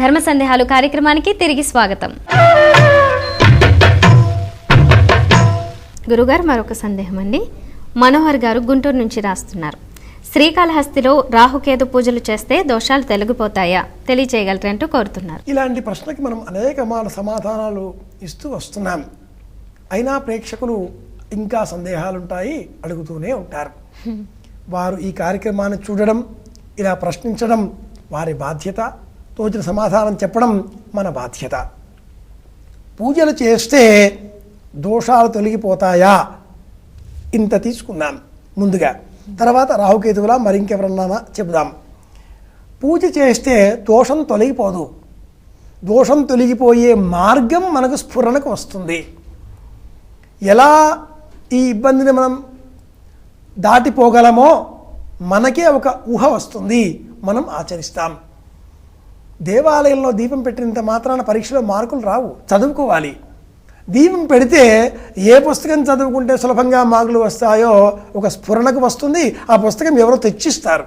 ధర్మ సందేహాలు కార్యక్రమానికి తిరిగి స్వాగతం. గురుగారు, మరొక సందేహం అండి. మనోహర్ గారు గుంటూరు నుంచి రాస్తున్నారు. శ్రీకాళహస్తిలో రాహుకేతు పూజలు చేస్తే దోషాలు తొలగిపోతాయా, తెలియచేయగలరంటూ కోరుతున్నారు. ఇలాంటి ప్రశ్నకి మనం అనేకమైన సమాధానాలు ఇస్తూ వస్తున్నాం. అయినా ప్రేక్షకులు ఇంకా సందేహాలుంటాయి, అడుగుతూనే ఉంటారు. వారు ఈ కార్యక్రమాన్ని చూడడం, ఇలా ప్రశ్నించడం వారి బాధ్యత, తోచిన సమాధానం చెప్పడం మన బాధ్యత. పూజలు చేస్తే దోషాలు తొలగిపోతాయా, ఇంత తీసుకున్నాం ముందుగా. తర్వాత రాహుకేతువులా మరింకెవరన్నా చెబుదాం. పూజ చేస్తే దోషం తొలగిపోదు. దోషం తొలగిపోయే మార్గం మనకు స్ఫురణకు వస్తుంది. ఎలా ఈ ఇబ్బందిని మనం దాటిపోగలమో మనకే ఒక ఊహ వస్తుంది, మనం ఆచరిస్తాం. దేవాలయంలో దీపం పెట్టినంత మాత్రాన పరీక్షలో మార్కులు రావు, చదువుకోవాలి. దీపం పెడితే ఏ పుస్తకం చదువుకుంటే సులభంగా మార్కులు వస్తాయో ఒక స్ఫురణకు వస్తుంది. ఆ పుస్తకం ఎవరో తెచ్చిస్తారు,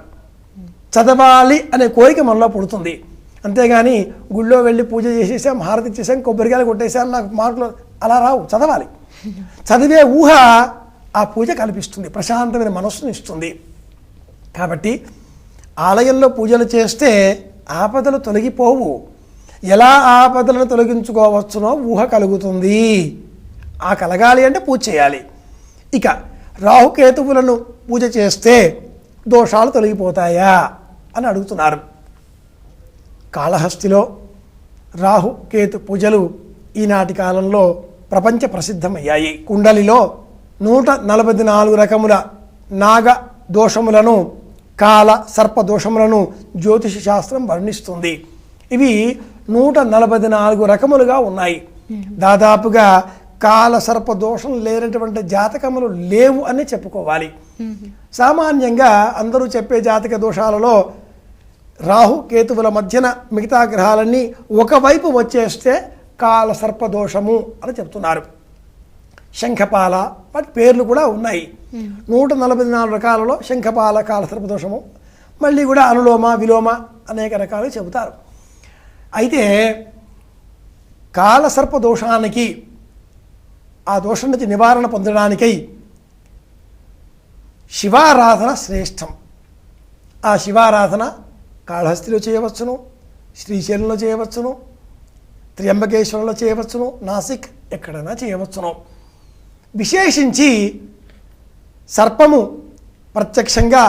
చదవాలి అనే కోరిక మనలో పుడుతుంది. అంతేగాని గుళ్ళో వెళ్ళి పూజ చేసేసాం, హారతి ఇచ్చేసాం, కొబ్బరికాయలు కొట్టేసాం, నాకు మార్కులు అలా రావు. చదవాలి. చదివే ఊహ ఆ పూజ కల్పిస్తుంది, ప్రశాంతమైన మనస్సును ఇస్తుంది. కాబట్టి ఆలయంలో పూజలు చేస్తే ఆపదలు తొలగిపోవు. ఎలా ఆపదలను తొలగించుకోవచ్చునో ఊహ కలుగుతుంది. ఆ కలగాలి అంటే పూజ చేయాలి. ఇక రాహుకేతువులను పూజ చేస్తే దోషాలు తొలగిపోతాయా అని అడుగుతున్నారు. కాళహస్తిలో రాహుకేతు పూజలు ఈనాటి కాలంలో ప్రపంచ ప్రసిద్ధమయ్యాయి. కుండలిలో 144 రకముల నాగ దోషములను, కాల సర్ప దోషములను జ్యోతిష శాస్త్రం వర్ణిస్తుంది. ఇవి 144 రకములుగా ఉన్నాయి. దాదాపుగా కాల సర్ప దోషం లేనటువంటి జాతకములు లేవు అని చెప్పుకోవాలి. సామాన్యంగా అందరూ చెప్పే జాతక దోషాలలో రాహు కేతువుల మధ్యన మిగతా గ్రహాలన్నీ ఒకవైపు వచ్చేస్తే కాల సర్ప దోషము అని చెప్తున్నారు. శంఖపాల వాటి పేర్లు కూడా ఉన్నాయి. 144 రకాలలో శంఖపాల కాల సర్ప దోషము, మళ్ళీ కూడా అనులోమ విలోమ అనేక రకాలు చెబుతారు. అయితే కాలసర్ప దోషానికి, ఆ దోషం నుంచి నివారణ పొందడానికై శివారాధన శ్రేష్టం. ఆ శివారాధన కాళహస్తిలో చేయవచ్చును, శ్రీశైలంలో చేయవచ్చును, త్ర్యంబకేశ్వరంలో చేయవచ్చును, నాసిక్ ఎక్కడైనా చేయవచ్చును. విశేషించి సర్పము ప్రత్యక్షంగా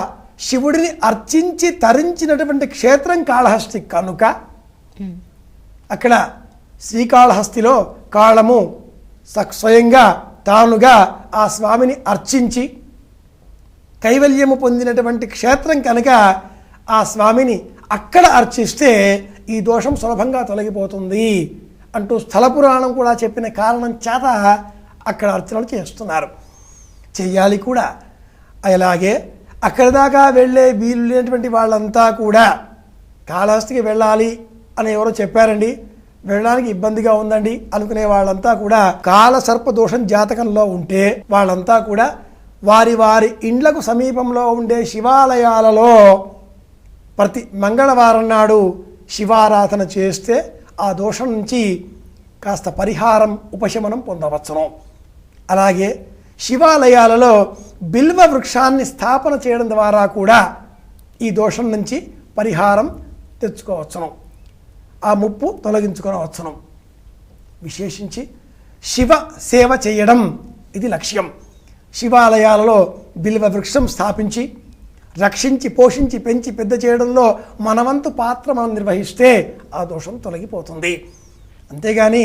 శివుడిని అర్చించి తరించినటువంటి క్షేత్రం కాళహస్తి కనుక అక్కడ శ్రీకాళహస్తిలో కాళము స్వయంగా తానుగా ఆ స్వామిని అర్చించి కైవల్యము పొందినటువంటి క్షేత్రం కనుక ఆ స్వామిని అక్కడ అర్చిస్తే ఈ దోషం సులభంగా తొలగిపోతుంది అంటూ స్థల పురాణం కూడా చెప్పిన కారణం చేత అక్కడ అర్చనలు చేస్తున్నారు, చెయ్యాలి కూడా. అలాగే అక్కడి దాకా వెళ్ళే వీలు లేనటువంటి వాళ్ళంతా కూడా కాళహస్తికి వెళ్ళాలి అని ఎవరో చెప్పారండి, వెళ్ళడానికి ఇబ్బందిగా ఉందండి అనుకునే వాళ్ళంతా కూడా కాల సర్ప దోషం జాతకంలో ఉంటే వాళ్ళంతా కూడా వారి వారి ఇండ్లకు సమీపంలో ఉండే శివాలయాలలో ప్రతి మంగళవారం నాడు శివారాధన చేస్తే ఆ దోషం నుంచి కాస్త పరిహారం, ఉపశమనం పొందవచ్చును. అలాగే శివాలయాలలో బిల్వ వృక్షాన్ని స్థాపన చేయడం ద్వారా కూడా ఈ దోషం నుంచి పరిహారం తెచ్చుకోవచ్చును, ఆ ముప్పు తొలగించుకోవచ్చును. విశేషించి శివ సేవ చేయడం ఇది లక్ష్యం. శివాలయాలలో బిల్వ వృక్షం స్థాపించి రక్షించి, పోషించి, పెంచి పెద్ద చేయడంలో మనవంతు పాత్ర మనం నిర్వహిస్తే ఆ దోషం తొలగిపోతుంది. అంతేగాని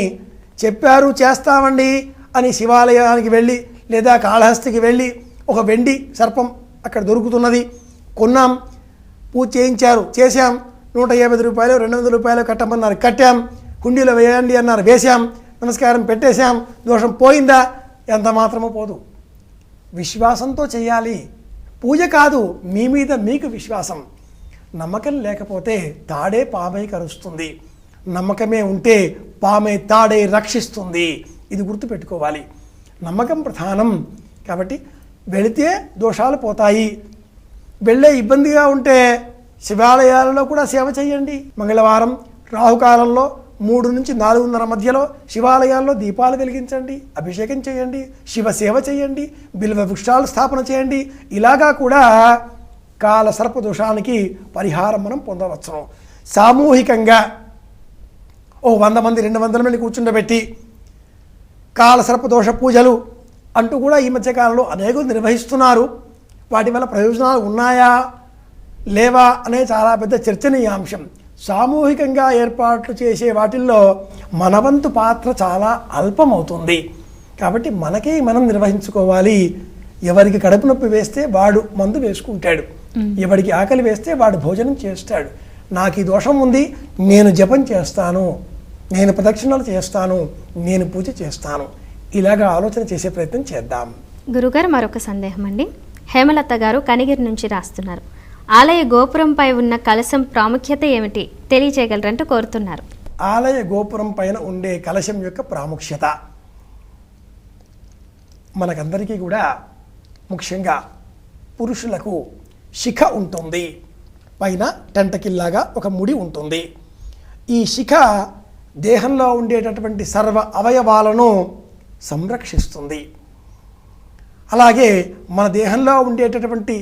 చెప్పారు చేస్తామండి అని శివాలయానికి వెళ్ళి లేదా కాళహస్తికి వెళ్ళి ఒక వెండి సర్పం అక్కడ దొరుకుతున్నది కొన్నాం, పూజ చేయించారు, చేశాం, 150 రూపాయలు 200 రూపాయలు కట్టమన్నారు, కట్టాం, హుండీలో వేయండి అన్నారు, వేశాం, నమస్కారం పెట్టేశాం, దోషం పోయిందా? ఎంత మాత్రమో పోదు. విశ్వాసంతో చేయాలి. పూజ కాదు, మీ మీద మీకు విశ్వాసం. నమ్మకం లేకపోతే తాడే పామై కరుస్తుంది, నమ్మకమే ఉంటే పామై తాడే రక్షిస్తుంది. ఇది గుర్తుపెట్టుకోవాలి. నమ్మకం ప్రధానం. కాబట్టి వెళితే దోషాలు పోతాయి. వెళ్ళే ఇబ్బందిగా ఉంటే శివాలయాలలో కూడా సేవ చేయండి. మంగళవారం రాహుకాలంలో 3 నుంచి 4:30 మధ్యలో శివాలయాల్లో దీపాలు వెలిగించండి, అభిషేకం చేయండి, శివసేవ చేయండి, బిల్వ వృక్షాలు స్థాపన చేయండి. ఇలాగా కూడా కాల సర్పదోషానికి పరిహారం మనం పొందవచ్చును. సామూహికంగా 100 మంది 200 మంది కూర్చుండబెట్టి కాల సర్పదోష పూజలు అంటూ కూడా ఈ మధ్యకాలంలో అనేకులు నిర్వహిస్తున్నారు. వాటి వల్ల ప్రయోజనాలు ఉన్నాయా లేవా అనే చాలా పెద్ద చర్చనీయాంశం. సామూహికంగా ఏర్పాట్లు చేసే వాటిల్లో మనవంతు పాత్ర చాలా అల్పమవుతుంది. కాబట్టి మనకే మనం నిర్వహించుకోవాలి. ఎవరికి కడుపు నొప్పి వేస్తే వాడు మందు వేసుకుంటాడు, ఎవరికి ఆకలి వేస్తే వాడు భోజనం చేస్తాడు. నాకు ఈ దోషం ఉంది, నేను జపం చేస్తాను, నేను ప్రదక్షిణలు చేస్తాను, నేను పూజ చేస్తాను. ఇలాగా ఆలోచన చేసే ప్రయత్నం చేద్దాం. గురుగారు, మరొక సందేహం అండి. హేమలత గారు కనిగిరి నుంచి రాస్తున్నారు. ఆలయ గోపురంపై ఉన్న కలశం ప్రాముఖ్యత ఏమిటి తెలియచేయగలరంటూ కోరుతున్నారు. ఆలయ గోపురం పైన ఉండే కలశం యొక్క ప్రాముఖ్యత మనకందరికీ కూడా, ముఖ్యంగా పురుషులకు శిఖ ఉంటుంది, పైన టెంటకిల్లాగా ఒక ముడి ఉంటుంది. ఈ శిఖ దేహంలో ఉండేటటువంటి సర్వ అవయవాలను సంరక్షిస్తుంది. అలాగే మన దేహంలో ఉండేటటువంటి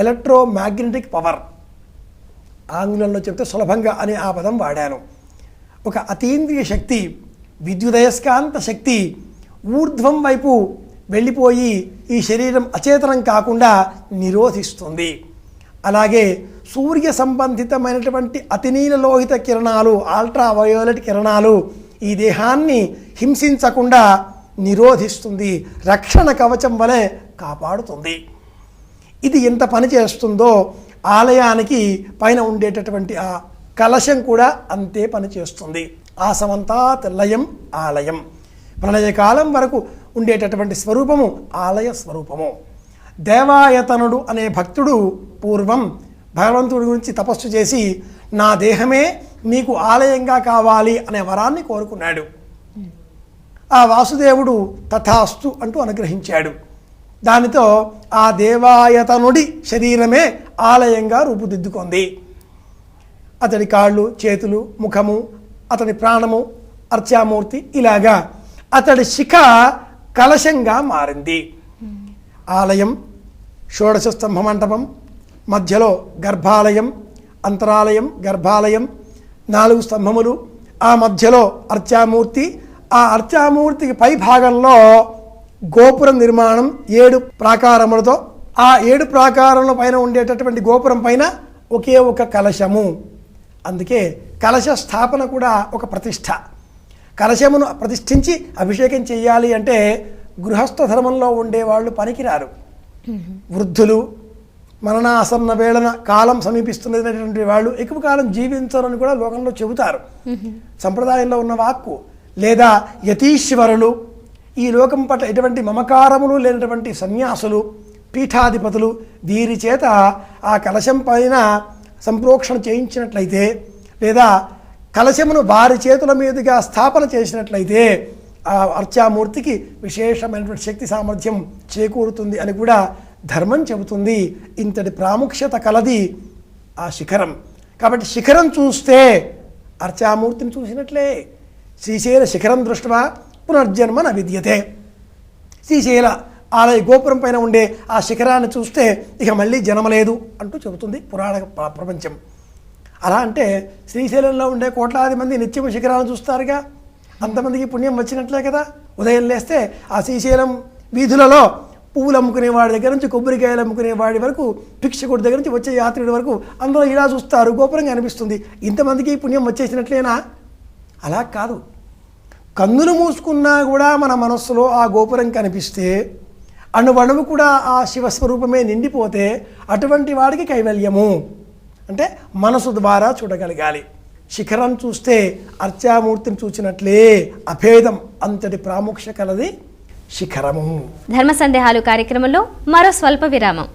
ఎలక్ట్రోమాగ్నెటిక్ పవర్, ఆంగ్లంలో చెప్తే సులభంగా అనే ఆ పదం వాడాను, ఒక అతీంద్రియ శక్తి, విద్యుదయస్కాంత శక్తి ఊర్ధ్వం వైపు వెళ్ళిపోయి ఈ శరీరం అచేతనం కాకుండా నిరోధిస్తుంది. అలాగే సూర్య సంబంధితమైనటువంటి అతినీల లోహిత కిరణాలు, అల్ట్రా వయోలెట్ కిరణాలు ఈ దేహాన్ని హింసించకుండా నిరోధిస్తుంది, రక్షణ కవచం వలె కాపాడుతుంది. ఇది ఎంత పని చేస్తుందో ఆలయానికి పైన ఉండేటటువంటి ఆ కలశం కూడా అంతే పని చేస్తుంది. ఆసమంతా తెల్లయం ఆలయం, ప్రళయకాలం వరకు ఉండేటటువంటి స్వరూపము ఆలయ స్వరూపము. దేవాయతనుడు అనే భక్తుడు పూర్వం భగవంతుడి గురించి తపస్సు చేసి నా దేహమే మీకు ఆలయంగా కావాలి అనే వరాన్ని కోరుకున్నాడు. ఆ వాసుదేవుడు తథాస్తు అంటూ అనుగ్రహించాడు. దానితో ఆ దేవాయతనుడి శరీరమే ఆలయంగా రూపుదిద్దుకుంది. అతడి కాళ్ళు, చేతులు, ముఖము, అతడి ప్రాణము అర్చామూర్తి, ఇలాగా అతడి శిఖ కలశంగా మారింది. ఆలయం, షోడశ స్తంభ మంటపం, మధ్యలో గర్భాలయం, అంతరాలయం, గర్భాలయం, 4 స్తంభములు, ఆ మధ్యలో అర్చామూర్తి, ఆ అర్చామూర్తికి పై భాగంలో గోపురం నిర్మాణం 7 ప్రాకారములతో, ఆ 7 ప్రాకారముల పైన ఉండేటటువంటి గోపురం పైన ఒకే ఒక కలశము. అందుకే కలశ స్థాపన కూడా ఒక ప్రతిష్ఠ. కలశమును ప్రతిష్ఠించి అభిషేకం చేయాలి అంటే గృహస్థ ధర్మంలో ఉండేవాళ్ళు పనికిరారు. వృద్ధులు, మరణాసన్న వేళన కాలం సమీపిస్తున్నటువంటి వాళ్ళు ఎక్కువ కాలం జీవించరని కూడా లోకంలో చెబుతారు. సంప్రదాయంలో ఉన్న వాక్కు. లేదా యతీశ్వరులు, ఈ లోకం పట్ల ఎటువంటి మమకారములు లేనటువంటి సన్యాసులు, పీఠాధిపతులు, వీరి చేత ఆ కలశం పైన సంప్రోక్షణ చేయించినట్లయితే, లేదా కలశమును వారి చేతుల మీదుగా స్థాపన చేసినట్లయితే ఆ అర్చామూర్తికి విశేషమైనటువంటి శక్తి సామర్థ్యం చేకూరుతుంది అని కూడా ధర్మం చెబుతుంది. ఇంతటి ప్రాముఖ్యత కలది ఆ శిఖరం. కాబట్టి శిఖరం చూస్తే అర్చామూర్తిని చూసినట్లే. శ్రీశైల శిఖరం దృష్ట్వా పునర్జన్మ న విద్యతే. శ్రీశైల ఆలయ గోపురం పైన ఉండే ఆ శిఖరాన్ని చూస్తే ఇక మళ్ళీ జన్మలేదు అంటూ చెబుతుంది పురాణ ప్రపంచం. అలా అంటే శ్రీశైలంలో ఉండే కోట్లాది మంది నిత్యము శిఖరాలను చూస్తారుగా, అంతమందికి పుణ్యం వచ్చినట్లే కదా. ఉదయం లేస్తే ఆ శ్రీశైలం వీధులలో పువ్వులు అమ్ముకునే వాడి దగ్గర నుంచి కొబ్బరికాయలు అమ్ముకునే వాడి వరకు, భిక్షకుడి దగ్గర నుంచి వచ్చే యాత్రికుడి వరకు అందరూ ఇలా చూస్తారు, గోపురంగా అనిపిస్తుంది. ఇంతమందికి పుణ్యం వచ్చేసినట్లేనా? అలా కాదు. కన్నులు మూసుకున్నా కూడా మన మనస్సులో ఆ గోపురం కనిపిస్తే, అణువణువు కూడా ఆ శివస్వరూపమే నిండిపోతే అటువంటి వాడికి కైవల్యము. అంటే మనసు ద్వారా చూడగలగాలి. శిఖరం చూస్తే అర్చామూర్తిని చూసినట్లే, అభేదం. అంతటి ప్రాముఖ్య కలది శిఖరము. ధర్మ సందేహాలు కార్యక్రమంలో మరో స్వల్ప విరామం.